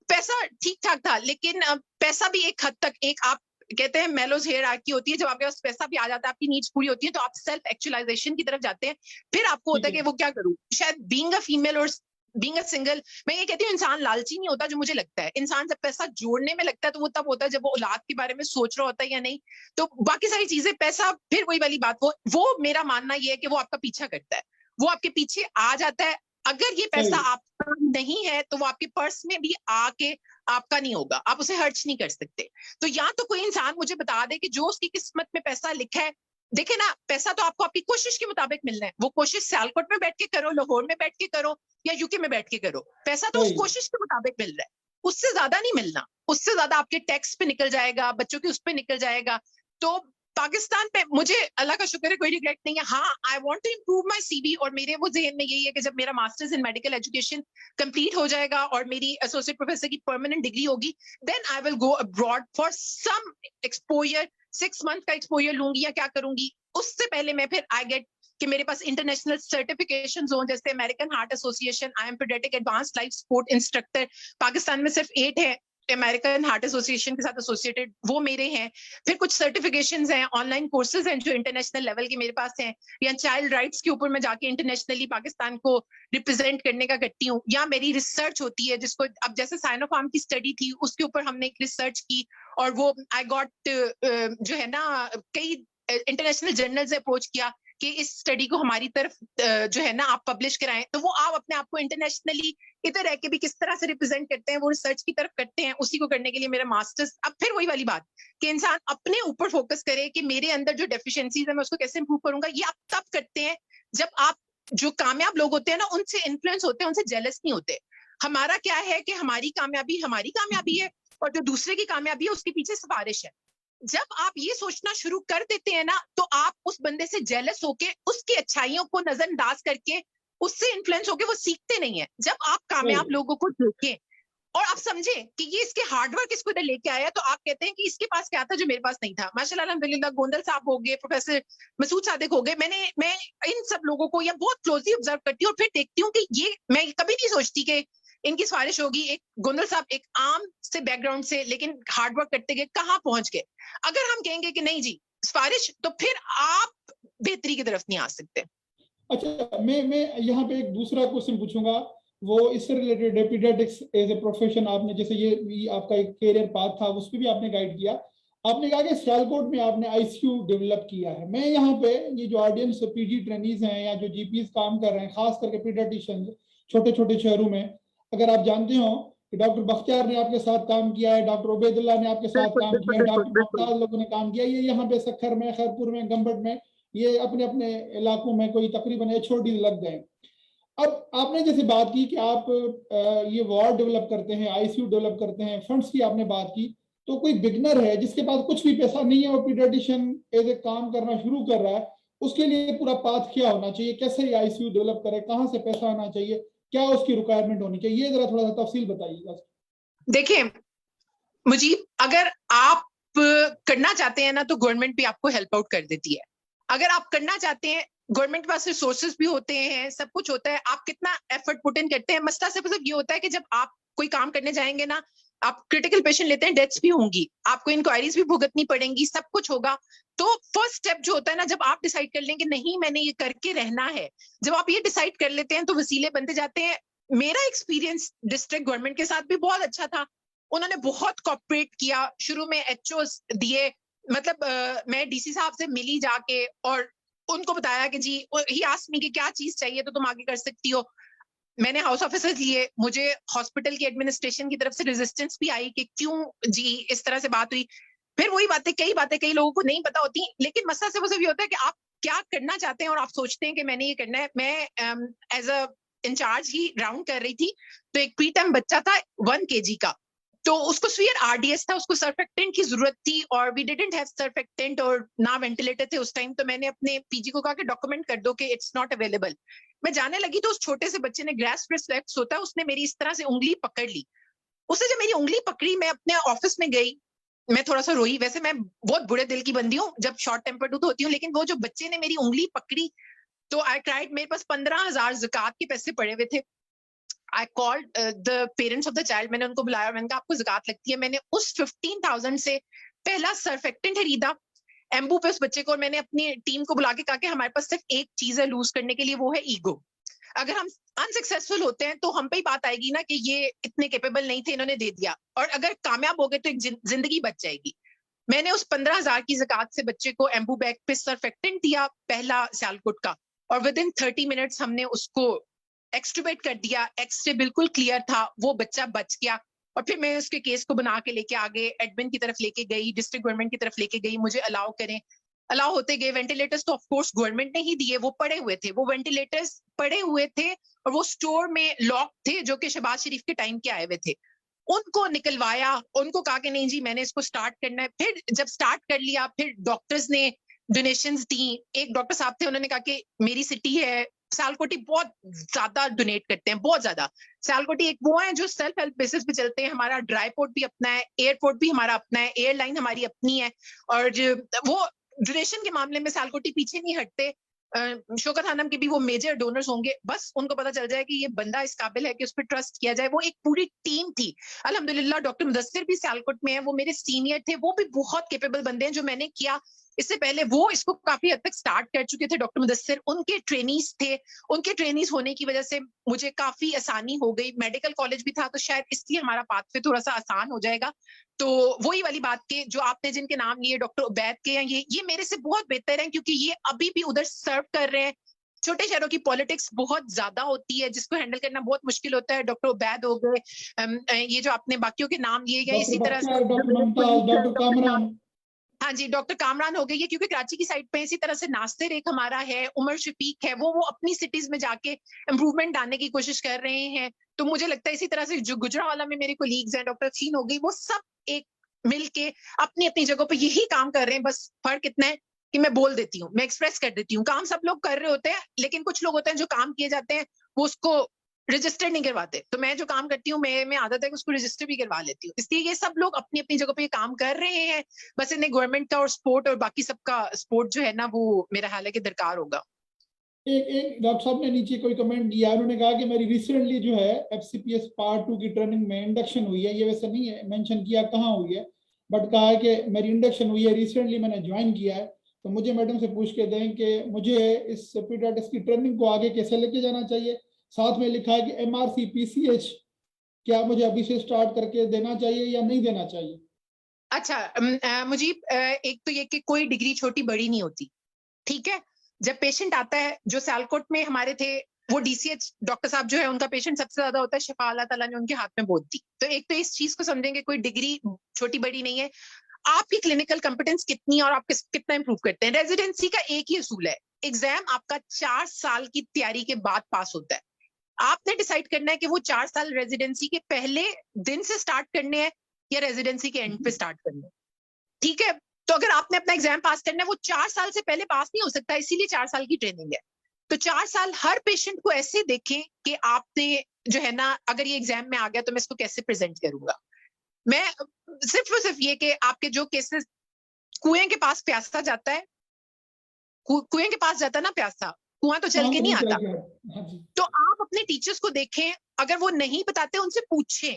पैसा ठीक ठाक था। लेकिन पैसा भी एक हद तक, एक आप कहते हैं मेलोज हियरार्की होती है, जब आपके पास पैसा भी आ जाता है, आपकी नीड्स पूरी होती है, तो आप सेल्फ एक्चुअलाइजेशन की तरफ जाते हैं। फिर आपको होता है कि वो क्या करूं। शायद बीइंग अ फीमेल और बीइंग अ सिंगल, मैं ये कहती हूँ इंसान लालची नहीं होता, जो मुझे लगता है इंसान जब पैसा जोड़ने में लगता है तो वो तब होता है जब वो औलाद के बारे में सोच रहा होता है या नहीं। तो बाकी सारी चीजें, पैसा फिर वही वाली बात, वो मेरा मानना ये है कि वो आपका पीछा करता है, वो आपके पीछे आ जाता है। अगर ये पैसा आपका नहीं है तो वो आपके पर्स में भी आके आपका नहीं होगा, आप उसे खर्च नहीं कर सकते। तो या तो कोई इंसान मुझे बता दे कि जो उसकी किस्मत में पैसा लिखा है, देखे ना, पैसा तो आपको आपकी कोशिश के मुताबिक मिलना है। वो कोशिश सियालकोट में बैठ के करो, लाहौर में बैठ के करो या यूके में बैठ के करो, पैसा तो उस कोशिश के मुताबिक मिल रहा है, उससे ज्यादा नहीं मिलना। उससे ज्यादा आपके टैक्स पे निकल जाएगा, बच्चों के उस पे निकल जाएगा। तो पाकिस्तान पे मुझे अल्लाह का शुक्र है कोई रिग्रेट नहीं है। हाँ, I want to improve my CV, और मेरे वो जहन में यही है कि जब मेरा masters in medical education complete हो जाएगा और मेरी एसोसिएट प्रोफेसर की परमानेंट डिग्री होगी, then I will go abroad for some exposure, 6 month का एक्सपोजर लूंगी या क्या करूंगी। उससे पहले मैं फिर आई गेट कि मेरे पास इंटरनेशनल सर्टिफिकेशन हो, जैसे American heart association, I am paediatric advance life support instructor, Pakistan में सिर्फ 8 है अमेरिकन हार्ट एसोसिएशन के साथ एसोसिएटेड, वो मेरे हैं। फिर कुछ सर्टिफिकेशंस हैं, ऑनलाइन कोर्सेज हैं जो इंटरनेशनल लेवल के मेरे पास हैं, या चाइल्ड राइट्स के ऊपर मैं जाके इंटरनेशनली पाकिस्तान को रिप्रेजेंट करने का करती हूँ, या मेरी रिसर्च होती है जिसको अब जैसे साइनोफार्म की स्टडी थी उसके ऊपर हमने एक रिसर्च की, और वो आई गॉट जो है ना, कई इंटरनेशनल जर्नल से अप्रोच किया कि इस स्टडी को हमारी तरफ जो है ना आप पब्लिश कराएं। तो वो आप अपने आप को इंटरनेशनली इधर रह के भी किस तरह से रिप्रेजेंट करते हैं, वो रिसर्च की तरफ करते हैं। उसी को करने के लिए मेरा मास्टर्स, अब फिर वही वाली बात कि इंसान अपने ऊपर फोकस करे कि मेरे अंदर जो डेफिशिएंसीज है मैं उसको कैसे इंप्रूव करूंगा। ये आप तब करते हैं जब आप, जो कामयाब लोग होते हैं ना, उनसे इन्फ्लुएंस होते हैं, उनसे जेलस नहीं होते। हमारा क्या है कि हमारी कामयाबी है और जो दूसरे की कामयाबी है उसके पीछे सिफारिश है। जब आप ये सोचना शुरू कर देते हैं ना, तो आप उस बंदे से जेलस होके, उसकी अच्छाइयों को नजरअंदाज करके, उससे इन्फ्लुएंस होके वो सीखते नहीं है। जब आप कामयाब लोगों को देखें और आप समझें कि ये इसके हार्डवर्क इसको इधर लेके आया, तो आप कहते हैं कि इसके पास क्या था जो मेरे पास नहीं था। माशाल्लाह अल्हम्दुलिल्लाह, गोंदल साहब हो गए, प्रोफेसर मसूद सादिक हो गए, मैं इन सब लोगों को या बहुत क्लोजली ऑब्जर्व करती हूँ और फिर देखती हूँ कि ये, मैं कभी नहीं सोचती कि इनकी सिफारिश होगी। एक गोंदल साहब एक आम से बैकग्राउंड से, लेकिन हार्डवर्क करते गए कहाँ पहुंच गए। अगर हम कहेंगे कि नहीं जी सिफारिश, तो फिर आप बेहतरी की तरफ नहीं आ सकते। अच्छा, मैं यहाँ पे एक दूसरा क्वेश्चन पूछूंगा, वो इससे रिलेटेड है। पीडियाट्रिक्स एज ए प्रोफेशन, आपने जैसे ये आपका एक कैरियर पाथ था, उस पर भी आपने गाइड किया। आपने कहा कि सियालकोट में आपने आईसीयू डेवलप किया है। मैं यहाँ पे, ये जो ऑडियंस पीजी ट्रेनीज हैं या जो जीपीज काम कर रहे हैं, खास करके पीडियाट्रिशियन छोटे छोटे शहरों में, अगर आप जानते हो कि डॉक्टर बख्तियार ने आपके साथ काम किया है, डॉक्टर उबैदुल्लाह ने आपके साथ काम किया है, डॉक्टर मुमताज लोगों ने काम किया, ये यहाँ पे सखर में, खैरपुर में, गंबट में, ये अपने अपने इलाकों में कोई तकरीबन एचओडी लग गए। अब आपने जैसे बात की कि आप ये वार्ड डेवलप करते हैं, आईसीयू डेवलप करते हैं, फंड्स की आपने बात की, तो कोई बिगनर है जिसके पास कुछ भी पैसा नहीं है, वो पीडियाट्रिशियन एज ए काम करना शुरू कर रहा है, उसके लिए पूरा पाथ क्या होना चाहिए, कैसे ये आईसीयू डेवलप करे, कहाँ से पैसा आना चाहिए, क्या उसकी रिक्वायरमेंट होनी चाहिए, ये जरा थोड़ा सा तफसील बताइएगा। देखिए मुजीब, अगर आप करना चाहते हैं ना तो गवर्नमेंट भी आपको हेल्प आउट कर देती है। अगर आप करना चाहते हैं, गवर्नमेंट के पास रिसोर्सेज भी होते हैं, सब कुछ होता है, आप कितना एफर्ट पुट इन करते हैं। मसला सिर्फ ये होता है कि जब आप कोई काम करने जाएंगे ना, आप क्रिटिकल पेशेंट लेते हैं, डेथ्स भी होंगी, आपको इंक्वायरीज भी भुगतनी पड़ेंगी, सब कुछ होगा। तो फर्स्ट स्टेप जो होता है ना, जब आप डिसाइड कर लेंगे नहीं मैंने ये करके रहना है, जब आप ये डिसाइड कर लेते हैं तो वसीले बनते जाते हैं। मेरा एक्सपीरियंस डिस्ट्रिक्ट गवर्नमेंट के साथ भी बहुत अच्छा था। उन्होंने बहुत कॉपरेट किया, शुरू में एचओ दिए, मतलब मैं डीसी साहब से मिली जाके और उनको बताया कि जी, ही आस्क्ड मी कि क्या चीज चाहिए तो तुम आगे कर सकती हो। मैंने हाउस ऑफिसर्स लिए, मुझे हॉस्पिटल की एडमिनिस्ट्रेशन की तरफ से रेजिस्टेंस भी आई कि क्यों जी इस तरह से बात हुई। फिर वही बातें कई लोगों को नहीं पता होती, लेकिन मसला से वो सब ये होता है कि आप क्या करना चाहते हैं और आप सोचते हैं कि मैंने ये करना है। मैं एज अ इंचार्ज ही राउंड कर रही थी, तो एक प्री टर्म बच्चा था 1 kg का, तो उसको स्वीयर आरडीएस था, उसको सर्फेक्टेंट की जरूरत थी और वी डिडंट हैव सर्फेक्टेंट और ना वेंटिलेटर थे उस टाइम। तो मैंने अपने पीजी को कहा कि डॉक्यूमेंट कर दो कि इट्स नॉट अवेलेबल। मैं जाने लगी तो उस छोटे से बच्चे ने, ग्रास रिफ्लेक्स होता है, उसने मेरी इस तरह से उंगली पकड़ ली। उसने जब मेरी उंगली पकड़ी, मैं अपने ऑफिस में गई, मैं थोड़ा सा रोई। वैसे मैं बहुत बुरे दिल की बंदी हूँ, जब शॉर्ट टेम्पर्ड तो होती हूँ, लेकिन वो जो बच्चे ने मेरी उंगली पकड़ी तो आई क्राइड। मेरे पास 15,000 ज़कात के पैसे पड़े हुए थे। I called the parents of the child, मैंने उनको बुलाया, मैंने कहा आपको ज़कात लगती है। मैंने उस 15,000 से पहला सर्फेक्टेंट खरीदा एम्बू पे उस बच्चे को, और मैंने अपनी टीम को बुला के कहा कि हमारे पास सिर्फ एक चीज है लूज करने के लिए, वो है ईगो। अगर हम अनसक्सेसफुल होते हैं तो हम पे ही बात आएगी ना कि ये इतने कैपेबल नहीं थे, इन्होंने दे दिया, और अगर कामयाब हो गए तो एक जिंदगी बच जाएगी। मैंने उस 15,000 की ज़कात से बच्चे को एम्बू बैग पे सर्फेक्टेंट दिया, पहला सियालकोट का, और विद इन 30 मिनट्स हमने उसको एक्सट्यूबेट कर दिया। एक्सरे बिल्कुल क्लियर था, वो बच्चा बच गया। और फिर मैं उसके केस को बना के लेके आगे एडमिन की तरफ लेके गई, डिस्ट्रिक्ट गवर्नमेंट की तरफ लेके गई, मुझे अलाउ करें। अलाउ होते गए। वेंटिलेटर्स तो ऑफ कोर्स गवर्नमेंट ने ही दिए, वो पड़े हुए थे, वो वेंटिलेटर्स पड़े हुए थे और वो स्टोर में लॉक थे, जो कि शहबाज शरीफ के टाइम के आए हुए थे। उनको निकलवाया, उनको कहा कि नहीं जी मैंने इसको स्टार्ट करना है। फिर जब स्टार्ट कर लिया, फिर डॉक्टर्स ने डोनेशंस दी। एक डॉक्टर साहब थे, उन्होंने कहा कि मेरी सिटी है, सियालकोटी बहुत ज्यादा डोनेट करते हैं, बहुत ज्यादा। सियालकोटी एक वो है जो सेल्फ हेल्प बेसिस पे चलते हैं। हमारा ड्राई पोर्ट भी अपना है, एयरपोर्ट भी हमारा अपना है, एयरलाइन हमारी अपनी है, और वो डोनेशन के मामले में सियालकोटी पीछे नहीं हटते। शौकत खानम के भी वो मेजर डोनर्स होंगे, बस उनको पता चल जाए कि ये बंदा इस काबिल है कि उस पर ट्रस्ट किया जाए। वो एक पूरी टीम थी। अल्हम्दुलिल्लाह डॉक्टर मुदस्सिर भी सियालकोट में है, वो मेरे सीनियर थे, वो भी बहुत कैपेबल बंदे हैं। जो मैंने किया इससे पहले वो इसको काफी हद तक स्टार्ट कर चुके थे, डॉक्टर मुदस्सिर उनके ट्रेनीज थे। उनके ट्रेनीज होने की वजह से मुझे काफी आसानी हो गई। मेडिकल कॉलेज भी था, तो शायद इसलिए हमारा पाथवे थोड़ा सा आसान हो जाएगा। तो वही वाली बात के जो आपने जिनके नाम लिए डॉक्टर उबैद के हैं, ये मेरे से बहुत बेहतर हैं, क्योंकि ये अभी भी उधर सर्व कर रहे हैं। छोटे शहरों की पॉलिटिक्स बहुत ज्यादा होती है, जिसको हैंडल करना बहुत मुश्किल होता है। डॉक्टर उबैद हो गए, ये जो आपने बाकियों के नाम लिए, या इसी तरह से डॉक्टर मुमताज, डॉक्टर कामरान। हाँ जी, डॉक्टर कामरान हो गई है, क्योंकि कराची की साइड पे इसी तरह से नासिर एक हमारा है, उमर शफीक है, वो अपनी सिटीज में जाके इम्प्रूवमेंट लाने की कोशिश कर रहे हैं। तो मुझे लगता है इसी तरह से जो गुजरावाला में मेरे कोलीग्स हैं, डॉक्टर खीन हो गई, वो सब एक मिल के अपनी अपनी जगह पे यही काम कर रहे हैं। बस फर्क इतना है कि मैं बोल देती हूँ, मैं एक्सप्रेस कर देती हूँ। काम सब लोग कर रहे होते हैं, लेकिन कुछ लोग होते हैं जो काम किए जाते हैं वो उसको रजिस्टर नहीं करवाते। तो मैं जो काम करती हूँ, मैं आदत है कि उसको रजिस्टर भी करवा लेती हूँ। इसलिए ये सब लोग अपनी अपनी जगह पे काम कर रहे हैं। बस इन्हें गवर्नमेंट का और स्पोर्ट और बाकी सबका सपोर्ट जो है ना, वो मेरा ख्याल है कि दरकार होगा। एक डॉक्टर साहब ने नीचे कोई कमेंट दिया, उन्होंने कहा कि मेरी रिसेंटली जो है एफसीपीएस पार्ट 2 की ट्रेनिंग में इंडक्शन हुई है। ये वैसे नहीं है मेंशन किया कहाँ हुई है, बट कहा है कि मेरी इंडक्शन हुई है, रिसेंटली मैंने ज्वाइन किया है। तो मुझे मैडम से पूछ के दें कि मुझे इस पीडियाट्रिक्स की ट्रेनिंग को आगे कैसे लेके जाना चाहिए। साथ में लिखा है कि एमआरसी पीसीएच क्या मुझे अभी से स्टार्ट करके देना चाहिए या नहीं देना चाहिए। अच्छा मुजीब, एक तो ये कि कोई डिग्री छोटी बड़ी नहीं होती, ठीक है। जब पेशेंट आता है, जो सियालकोट में हमारे थे, वो डीसीएच डॉक्टर साहब जो है, उनका पेशेंट सबसे ज्यादा होता है, शिफा अल्लाह ताला ने उनके हाथ में बोल दी। तो एक तो इस चीज को समझेंगे, कोई डिग्री छोटी बड़ी नहीं है। आपकी क्लिनिकल कंपिटेंस कितनी और आप कितना इंप्रूव करते हैं। रेजिडेंसी का एक ही असूल है, एग्जाम आपका 4 साल की तैयारी के बाद पास होता है। आपने डिसाइड करना है कि वो 4 साल रेजिडेंसी के पहले दिन से स्टार्ट करने हैं या रेजिडेंसी के एंड पे स्टार्ट करने हैं, ठीक है। तो अगर आपने अपना एग्जाम पास करना है, वो 4 साल से पहले पास नहीं हो सकता, इसीलिए 4 साल की ट्रेनिंग है। तो 4 साल हर पेशेंट को ऐसे देखें कि आपने जो है ना, अगर ये एग्जाम में आ गया तो मैं इसको कैसे प्रेजेंट करूंगा। मैं सिर्फ और सिर्फ ये कि आपके जो केसेस कुएं के पास प्यासा जाता है, कुएं के पास जाता है ना प्यासा, कुआं तो चल के नहीं आता। हाँ जी। तो आप अपने टीचर्स को देखें, अगर वो नहीं बताते उनसे पूछें,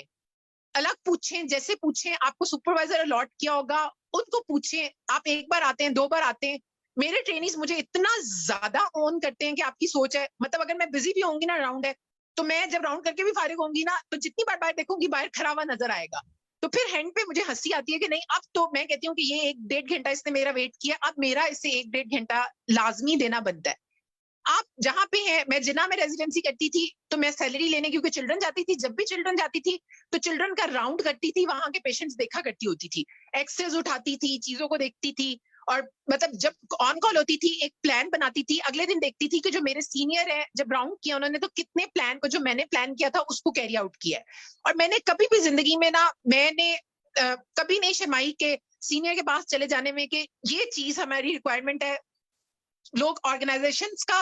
अलग पूछें, जैसे पूछें आपको सुपरवाइजर अलॉट किया होगा उनको पूछें। आप एक बार आते हैं, 2 बार आते हैं, मेरे ट्रेनिंग्स मुझे इतना ज्यादा ऑन करते हैं कि आपकी सोच है, मतलब अगर मैं बिजी भी होंगी ना, राउंड है, तो मैं जब राउंड करके भी फारिग होंगी ना, तो जितनी बार बाहर देखूंगी बाहर खड़ा हुआ नजर आएगा। तो फिर हैंड पे मुझे हंसी आती है कि नहीं, अब तो मैं कहती हूँ कि ये 1-1.5 घंटा इसने मेरा वेट किया, अब मेरा इसे 1-1.5 घंटा लाजमी देना बनता है। आप जहाँ पे हैं, मैं जिन्ना में रेजिडेंसी करती थी, तो मैं सैलरी लेने क्योंकि चिल्ड्रन जाती थी, जब भी चिल्ड्रन जाती थी तो चिल्ड्रन का राउंड करती थी, वहां के पेशेंट्स देखा करती होती थी, एक्सरेज उठाती थी, चीजों को देखती थी, और मतलब जब ऑन कॉल होती थी एक प्लान बनाती थी, अगले दिन देखती थी कि जो मेरे सीनियर है जब राउंड किया उन्होंने तो कितने प्लान को जो मैंने प्लान किया था उसको कैरी आउट किया है। और मैंने कभी भी जिंदगी में ना, मैंने कभी नहीं शर्माई के सीनियर के पास चले जाने में कि ये चीज हमारी रिक्वायरमेंट है। लोग ऑर्गेनाइजेशंस का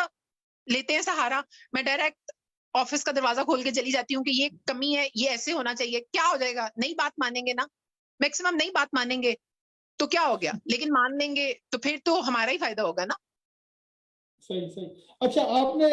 लेते हैं सहारा, मैं डायरेक्ट ऑफिस का दरवाजा खोल के चली जाती हूँ कि ये कमी है, ये ऐसे होना चाहिए। क्या हो जाएगा, नई बात मानेंगे ना, मैक्सिमम नई बात मानेंगे तो क्या हो गया, लेकिन मान लेंगे तो फिर तो हमारा ही फायदा होगा ना। सही सही। अच्छा, आपने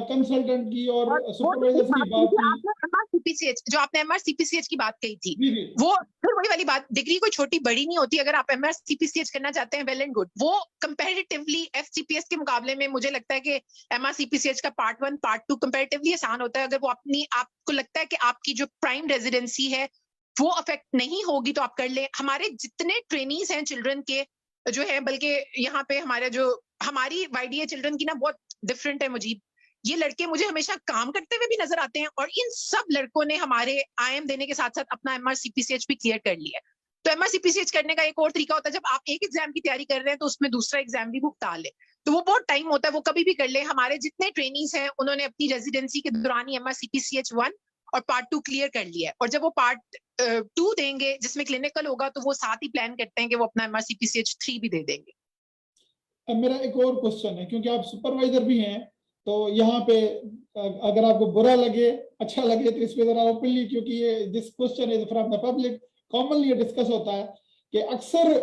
कंसल्टेंट की और और सुपरवाइजर की बात की। आपने एमआरसीपीसीएच, जो आपने एमआरसीपीसीएच की बात कही थी, जी जी। वो फिर वही वाली बात, डिग्री कोई छोटी बड़ी नहीं होती। अगर आप एमआरसीपीसीएच करना चाहते हैं, वेल एंड गुड। वो कंपैरेटिवली एफसीपीएस के मुकाबले में मुझे लगता है कि एमआरसीपीसीएच का पार्ट 1 पार्ट 2 कंपैरेटिवली आसान होता है। अगर वो अपनी, आपको लगता है कि आपकी जो प्राइम रेजिडेंसी है वो अफेक्ट नहीं होगी तो आप कर लें। हमारे जितने ट्रेनीज हैं चिल्ड्रन के जो है, बल्कि यहाँ पे हमारे जो, हमारी वाईडीए चिल्ड्रन की ना बहुत डिफरेंट है मुजीब। ये लड़के मुझे हमेशा काम करते हुए भी नजर आते हैं, और इन सब लड़कों ने हमारे आईएम देने के साथ साथ अपना एमआरसीपीसीएच भी क्लियर कर लिया है। तो एमआरसीपीसीएच करने का एक और तरीका होता है, जब आप एक एग्जाम की तैयारी कर रहे हैं तो उसमें दूसरा एग्जाम भी भुगता ले, तो वो बहुत टाइम होता है, वो कभी भी कर ले। हमारे जितने ट्रेनीज हैं उन्होंने अपनी रेजिडेंसी के दौरान ही एमआरसीपीसीएच 1 और पार्ट 2 क्लियर कर लिया है, और जब वो पार्ट 2 देंगे जिसमें क्लिनिकल होगा तो वो साथ ही प्लान करते हैं कि वो अपना एमआरसीपीसीएच 3 भी दे देंगे। अब मेरा एक और क्वेश्चन है, क्योंकि आप सुपरवाइजर भी हैं, तो यहाँ पे अगर आपको बुरा लगे अच्छा लगे तो इस पे जरा ओपनली, क्योंकि ये this question is from the public, commonly ये डिस्कस होता है कि अक्सर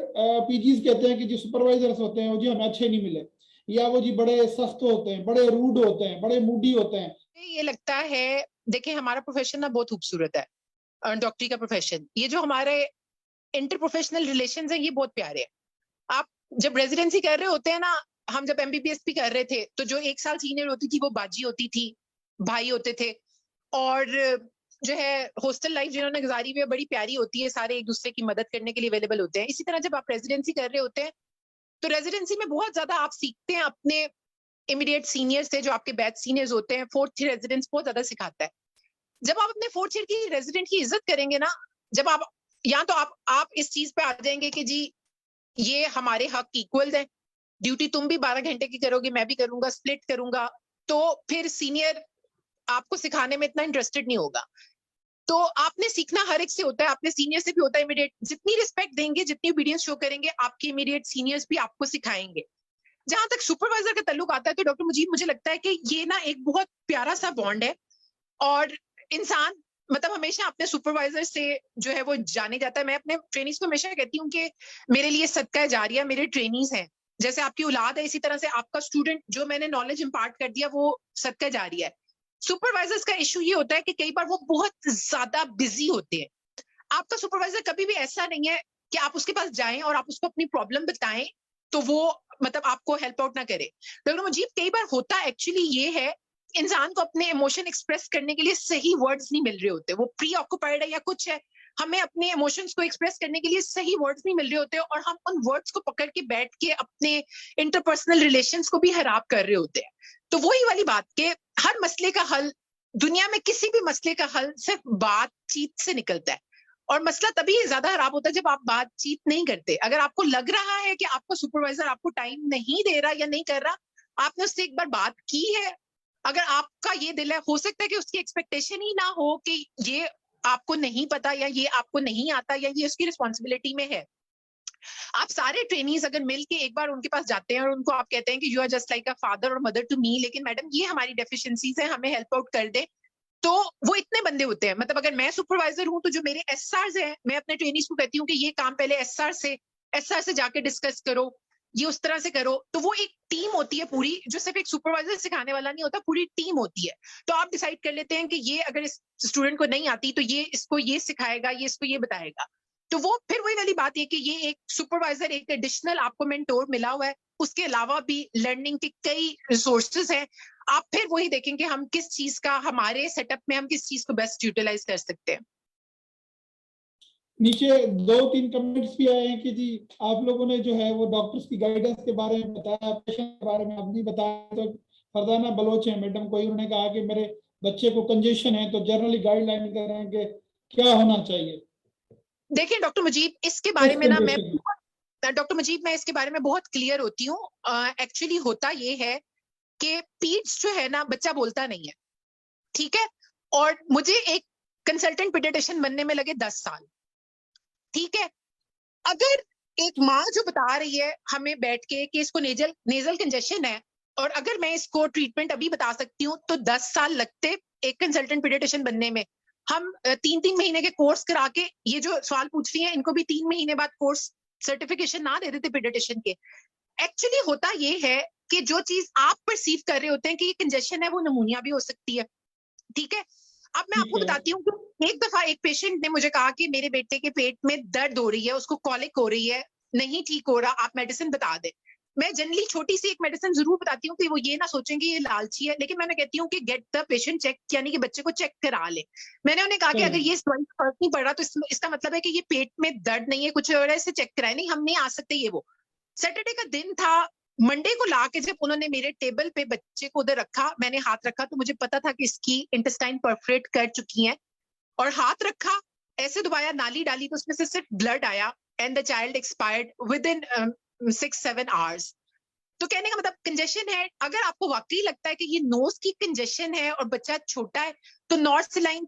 पीजीज कहते हैं कि जो सुपरवाइजर्स होते हैं वो जी हमें अच्छे नहीं मिले, या वो जी बड़े सख्त होते हैं, बड़े रूड होते हैं, बड़े मूडी होते हैं। ये लगता है, देखिए हमारा प्रोफेशन ना बहुत खूबसूरत है, डॉक्टरी का प्रोफेशन। ये जो हमारे इंटर प्रोफेशनल रिलेशंस हैं ये बहुत प्यारे हैं। आप जब रेजिडेंसी कर रहे होते हैं ना, हम जब एमबीबीएस भी कर रहे थे तो जो 1 साल सीनियर होती थी वो बाजी होती थी, भाई होते थे, और जो है हॉस्टल लाइफ जिन्होंने गुजारी हुई है बड़ी प्यारी होती है, सारे एक दूसरे की मदद करने के लिए अवेलेबल होते हैं। इसी तरह जब आप रेजिडेंसी कर रहे होते हैं तो रेजिडेंसी में बहुत ज्यादा आप सीखते हैं अपने इमीडिएट सीनियर से, जो आपके बैच सीनियर्स होते हैं। 4th ईयर रेजिडेंस बहुत ज्यादा सिखाता है। जब आप अपने 4th ईयर की रेजिडेंट की इज्जत करेंगे ना, जब आप, या तो आप इस चीज पे आ जाएंगे कि जी ये हमारे हक इक्वल है, ड्यूटी तुम भी 12 घंटे की करोगे, मैं भी करूंगा, स्प्लिट करूंगा, तो फिर सीनियर आपको सिखाने में इतना इंटरेस्टेड नहीं होगा। तो आपने सीखना हर एक से होता है, आपने सीनियर से भी होता है। इमीडिएट जितनी रिस्पेक्ट देंगे, जितनी ओबीडियंस शो करेंगे, आपके इमीडिएट सीनियर्स भी आपको सिखाएंगे। जहां तक सुपरवाइजर का ताल्लुक आता है तो डॉक्टर मुजीब, मुझे लगता है कि ये ना एक बहुत प्यारा सा बॉन्ड है, और इंसान मतलब हमेशा अपने सुपरवाइजर से जो है वो जाने जाता है। मैं अपने ट्रेनीज को हमेशा कहती हूँ कि मेरे लिए सदका जारिया मेरे ट्रेनीज हैं। जैसे आपकी औलाद है, इसी तरह से आपका स्टूडेंट जो मैंने नॉलेज इंपार्ट कर दिया वो सदका जारिया है। सुपरवाइजर्स का इशू ये होता है कि कई बार वो बहुत ज्यादा बिजी होते हैं। आपका सुपरवाइजर कभी भी ऐसा नहीं है कि आप उसके पास जाएं और आप उसको अपनी प्रॉब्लम बताएं तो वो मतलब आपको हेल्प आउट ना करे। डॉक्टर मुजीब, कई बार होता एक्चुअली ये है, इंसान को अपने इमोशन एक्सप्रेस करने के लिए सही वर्ड्स नहीं मिल रहे होते, वो प्री ऑक्युपाइड है या कुछ है, हमें अपने इमोशंस को एक्सप्रेस करने के लिए सही वर्ड्स नहीं मिल रहे होते, और हम उन वर्ड्स को पकड़ के बैठ के अपने इंटरपर्सनल रिलेशंस को भी खराब कर रहे होते हैं। तो वही वाली बात कि हर मसले का हल, दुनिया में किसी भी मसले का हल सिर्फ बातचीत से निकलता है, और मसला तभी ज्यादा खराब होता है जब आप बातचीत नहीं करते। अगर आपको लग रहा है कि आपका सुपरवाइजर आपको टाइम नहीं दे रहा या नहीं कर रहा, आपने उससे एक बार बात की है, अगर आपका ये दिल है, हो सकता है कि उसकी एक्सपेक्टेशन ही ना हो कि ये आपको नहीं पता या ये आपको नहीं आता या ये उसकी रिस्पॉन्सिबिलिटी में है। आप सारे ट्रेनीज अगर मिल के एक बार उनके पास जाते हैं और उनको आप कहते हैं कि you are just like a father और मदर टू मी, लेकिन मैडम ये हमारी डेफिशिएंसीज है, हमें हेल्प आउट कर दे, तो वो इतने बंदे होते हैं, मतलब अगर मैं सुपरवाइजर हूं तो जो मेरे एसआर हैं, मैं अपने ट्रेनीज को कहती हूँ कि ये काम पहले एसआर से जाके डिस्कस करो, ये उस तरह से करो। तो वो एक टीम होती है पूरी, जो सिर्फ एक सुपरवाइजर सिखाने वाला नहीं होता, पूरी टीम होती है। तो आप डिसाइड कर लेते हैं कि ये अगर इस स्टूडेंट को नहीं आती तो ये इसको ये सिखाएगा, ये इसको ये बताएगा। तो वो फिर वही वाली बात है कि ये एक सुपरवाइजर, एक एडिशनल आपको मेंटोर मिला हुआ है, उसके अलावा भी लर्निंग के कई रिसोर्सेज हैं। आप फिर वही देखेंगे हम किस चीज का, हमारे सेटअप में हम किस चीज को बेस्ट यूटिलाइज कर सकते हैं। नीचे 2-3 कमेंट्स भी आए हैं कि जी आप लोगों ने जो है वो डॉक्टर्स की गाइडेंस के बारे में बताया, पेशेंट के बारे में आप नहीं बताया। तो फरजाना बलोच है मैडम कोई, उन्होंने कहा कि मेरे बच्चे को कंजेशन है तो जनरली गाइडलाइन कर रहे हैं कि क्या होना चाहिए। देखिए डॉक्टर मुजीब, इसके बारे में ना मैं इसके बारे में बहुत क्लियर होती हूँ। एक्चुअली होता ये है कि पीड्स जो है ना, बच्चा बोलता नहीं है, ठीक है, और मुझे एक कंसल्टेंट पीडियाट्रिशियन बनने में लगे 10 साल, ठीक है। अगर एक माँ जो बता रही है हमें बैठ के कि इसको नेजल कंजेशन है, और अगर मैं इसको ट्रीटमेंट अभी बता सकती हूँ तो 10 साल लगते एक कंसल्टेंट पीडियाट्रिशियन बनने में। हम 3-3 महीने के कोर्स करा के, ये जो सवाल पूछ रही है इनको भी 3 महीने बाद कोर्स सर्टिफिकेशन ना दे देते पीडियाट्रिशियन के। एक्चुअली होता ये है कि जो चीज आप परसीव कर रहे होते हैं कि ये कंजेशन है, वो नमूनिया भी हो सकती है, ठीक है। अब मैं आपको बताती हूँ कि एक दफा एक पेशेंट ने मुझे कहा कि मेरे बेटे के पेट में दर्द हो रही है, उसको कॉलिक हो रही है, नहीं ठीक हो रहा, आप मेडिसिन बता दे। मैं जनरली छोटी सी एक मेडिसिन जरूर बताती हूँ कि वो ये ना सोचेंगे ये लालची है, लेकिन मैंने कहती हूँ कि गेट द पेशेंट चेक, यानी कि बच्चे को चेक करा ले। मैंने उन्हें कहा कि अगर ये फर्क नहीं पड़ रहा तो इसका मतलब है कि ये पेट में दर्द नहीं है, कुछ और ऐसे चेक कराए, नहीं हम नहीं आ सकते ये वो। सैटरडे का दिन था, मंडे को लाके जब उन्होंने मेरे टेबल पे बच्चे को उधर रखा, मैंने हाथ रखा तो मुझे पता था कि इसकी इंटेस्टाइन परफोरेट कर चुकी है, और हाथ रखा, ऐसे दबाया, नाली डाली तो उसमें से सिर्फ ब्लड आया, and the child expired with in 6-7 hours. तो कहने का मतलब कंजेशन है। अगर आपको वाकई लगता है कि ये नोज की कंजेशन है और बच्चा छोटा है, तो नॉर्सेलाइन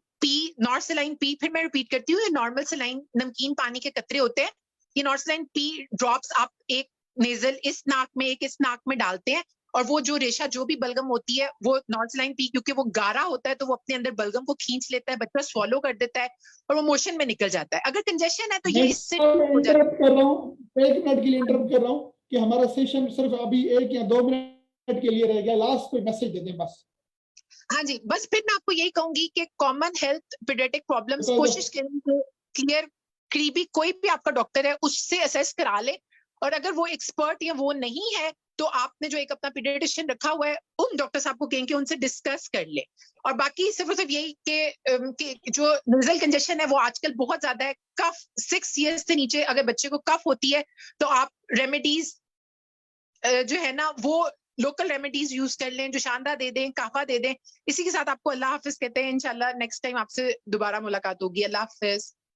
पी, फिर मैं रिपीट करती हूँ, ये नॉर्मल सेलाइन नमकीन पानी के कतरे होते हैं, ये नॉर्सेलाइन पी ड्रॉप्स आप एक नेजल इस नाक में, एक इस नाक में डालते हैं, और वो जो रेशा जो भी बलगम होती है वो नॉर्सेलाइन पी, क्योंकि वो गारा होता है तो वो अपने अंदर बलगम को खींच लेता है, बच्चा स्वॉलो कर देता है और वो मोशन में निकल जाता है। अगर कंजेशन है तो ये इससे हो जाता है। इंटरप्ट कर रहा हूँ, 1 मिनट के लिए इंटरप्ट कर रहा हूँ कि हमारा सेशन सिर्फ अभी 1 या 2 मिनट के लिए रह गया, लास्ट कोई मैसेज दे दें बस। हाँ जी, बस फिर मैं आपको यही कहूंगी कि कॉमन हेल्थ पीडियाट्रिक प्रॉब्लम्स कोशिश करें क्लियर, करीबी कोई भी आपका डॉक्टर है उससे असेस करा ले, और अगर वो एक्सपर्ट या वो नहीं है तो आपने जो एक अपना पीडियाट्रिशियन रखा हुआ है उन डॉक्टर साहब को कहें कि उनसे डिस्कस कर ले। और बाकी सिर्फ और सिर्फ यही कि जो नेजल कंजेशन है वो आजकल बहुत ज्यादा है, कफ 6 इयर्स से नीचे अगर बच्चे को कफ होती है तो आप रेमेडीज जो है ना वो लोकल रेमेडीज यूज कर लें, जो शानदा दे दें, काफा दे दें। इसी के साथ आपको अल्लाह हाफिज कहते हैं, इंशाल्लाह नेक्स्ट टाइम आपसे दोबारा मुलाकात होगी। अल्लाह हाफिज।